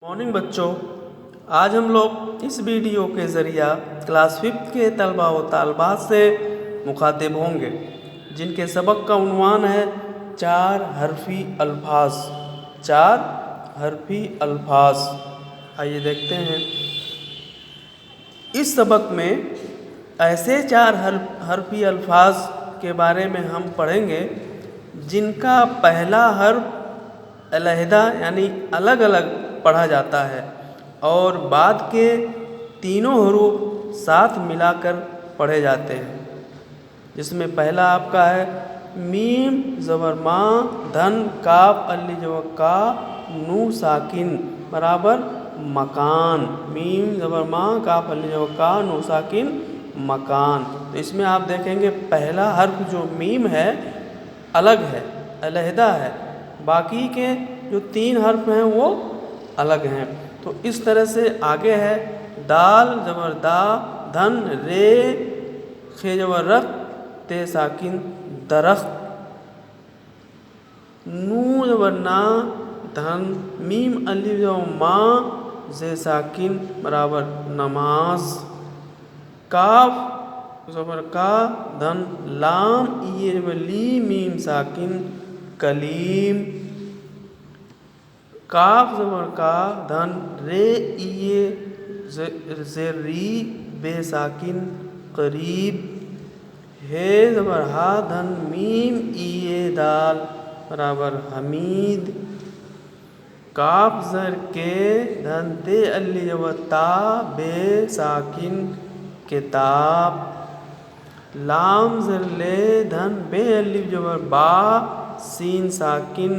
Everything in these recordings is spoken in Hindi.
मॉर्निंग बच्चों, आज हम लोग इस वीडियो के ज़रिए क्लास 5 के तलबा व तालबात से मुखातिब होंगे जिनके सबक का उन्वान है चार हरफी अल्फाज। चार हरफी अल्फाज। आइए देखते हैं। इस सबक में ऐसे चार हरफी अल्फाज के बारे में हम पढ़ेंगे जिनका पहला हर्फ अलहदा यानी अलग अलग पढ़ा जाता है और बाद के तीनों हरूफ साथ मिलाकर पढ़े जाते हैं। जिसमें पहला आपका है मीम ज़बर मा धन काफ अल्ली जबर का नू साकिन बराबर मकान। मीम ज़बर मा काफ अल्ली जबर का नू साकिन मकान। तो इसमें आप देखेंगे पहला हर्फ जो मीम है अलग है, अलहदा है, बाकी के जो तीन हर्फ हैं वो अलग हैं। तो इस तरह से आगे है दाल जबर दा धन रे खे जबर रख ते साकिन दरख्त। नू जबर ना धन मीम अलिफ जबर मा जे साकिन बराबर नमाज। काफ जबर का धन लाम ये जबर ली मीम साकिन कलीम। काफ जबर का धन रे इये जे री बेसाकिन करीब। हे जबर हा धन मीम इये दाल बराबर हमीद। काफ जर के धन ते अल्ली जबर ता बेसाकिन किताब। लाम जर ले धन बे अलिफ जबर बा सीन साकिन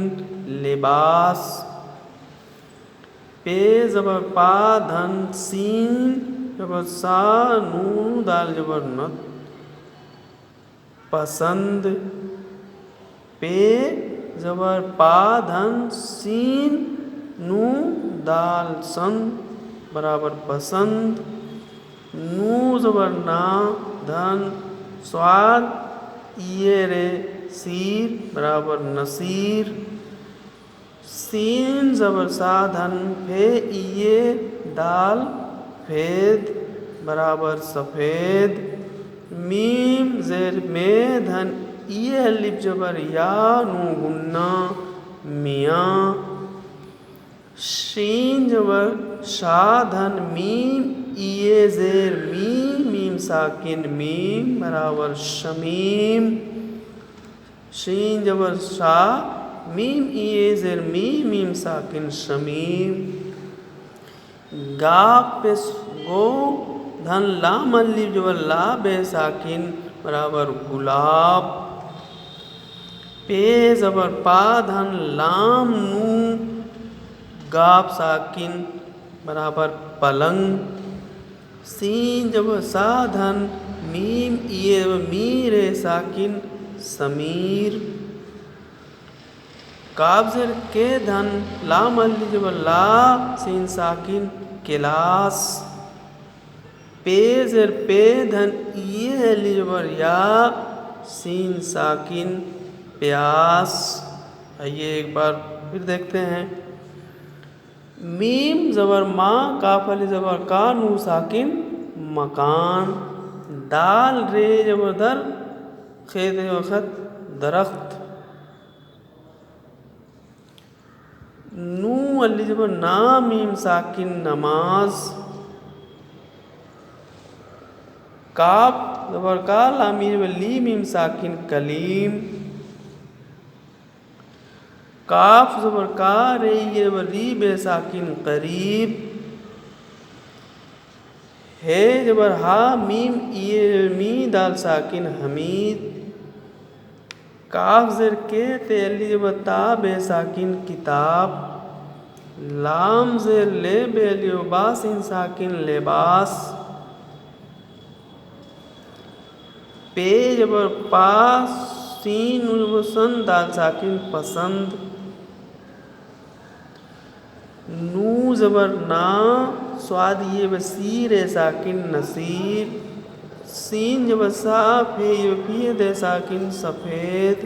लिबास। पे जबर पा धन सीन जबर सा नून दाल जबर नत पसंद। पे जबर पा धन सीन नू दाल सन बराबर पसंद। नू जबर ना धन स्वाद ये रे सीर बराबर नसीर। सीन जबर सा धन फे इये दाल फेद बराबर सफ़ेद। मीम जेर में धन इये अलिफ जबर या नू गुन्ना मियाँ। शीन जबर शा धन मीम इये जेर मी मीम साकिन मीम बराबर शमीम। शीन जबर शा मीम इये जेर मी मीम साकिन शमीम। गाफ पे गो धन लाम अलिफ जबर ला बे साकिन बराबर गुलाब। पे जबर पा धन लाम नू गाफ साकिन बराबर पलंग। सीन जबर सा धन मीम इये मी रे साकिन समीर। काफ जर के धन लाम अल्ली जबर ला सीन साकिन किलास। पे जर पे धन ये अल्ली जबर या सीन साकिन प्यास। आइए एक बार फिर देखते हैं। मीम जबर मा काफ अल्ली जबर का नू साकिन मकान। दाल रे जबर दर खे वक़्त दरख्त। नू अल्ली जबर ना मीम साकिन नमाज। काफ जबर का लामी जबर ली मीम साकिन कलीम। काफ जबर का रे ये जबर री बे साकिन करीब। हे जबर हा मीम ये मी दाल साकिन हमीद। काफ जर के ते अल्ली जबर ता बे साकिन किताब। लाम जर ले बे अल्ली बा सीन साकिन लिबास। पे जबर पा सीन जबर सन दाल साकिन पसंद। नू जबर ना स्वाद ये बसीर साकिन नसीर। सीन जबर सा फे ये दे साकिन सफ़ेद।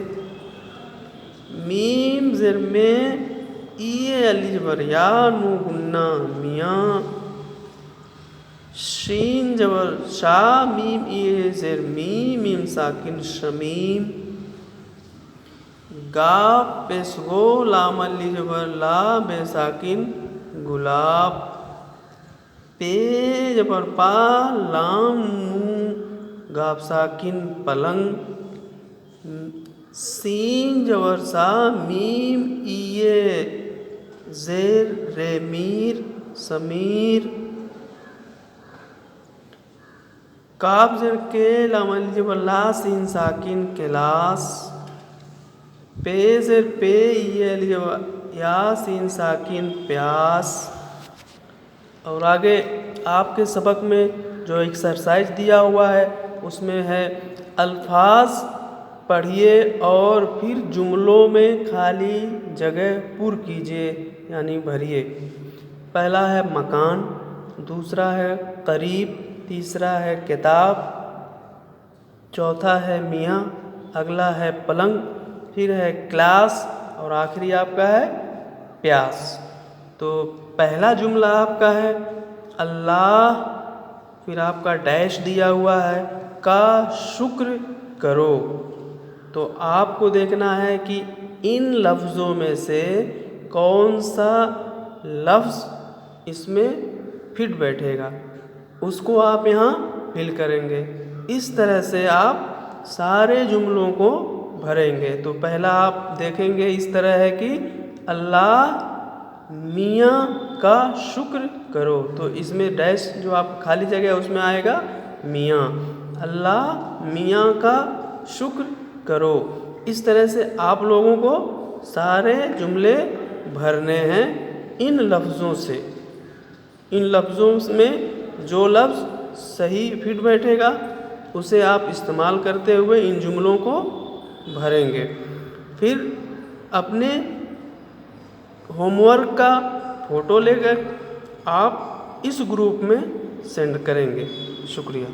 मीम जर में ये अली जबर या नू गुन्ना मियाँ, शीन जबर शा मीम ये ज़ेर मीम साकिन शमीम, गाफ पेश गो लाम अली जबर ला बेसाकिन गुलाब, पे जबर पा लाम नू गाफ साकिन पलंग, सीन जबर सा मीम ये ज़ेर रे मीर समीर, काफ ज़ेर के लाम अली जबर ला सीन साकिन कैलास, पे ज़ेर पे ये अली जबर या सीन साकिन प्यास। और आगे आपके सबक में जो एक्सरसाइज दिया हुआ है उसमें है अल्फाज पढ़िए और फिर जुमलों में खाली जगह पुर कीजिए यानी भरिए। पहला है मकान, दूसरा है करीब, तीसरा है किताब, चौथा है मियाँ, अगला है पलंग, फिर है क्लास और आखिरी आपका है प्यास। तो पहला जुमला आपका है अल्लाह, फिर आपका डैश दिया हुआ है का शुक्र करो। तो आपको देखना है कि इन लफ्ज़ों में से कौन सा लफ्ज़ इसमें फिट बैठेगा, उसको आप यहाँ फिल करेंगे। इस तरह से आप सारे जुमलों को भरेंगे। तो पहला आप देखेंगे इस तरह है कि अल्लाह मियाँ का शुक्र करो, तो इसमें डैश जो आप खाली जगह है उसमें आएगा मियाँ, अल्लाह मियाँ का शुक्र करो। इस तरह से आप लोगों को सारे जुमले भरने हैं इन लफ्ज़ों से। इन लफ्ज़ों में जो लफ्ज़ सही फिट बैठेगा उसे आप इस्तेमाल करते हुए इन जुमलों को भरेंगे। फिर अपने होमवर्क का फ़ोटो लेकर आप इस ग्रुप में सेंड करेंगे। शुक्रिया।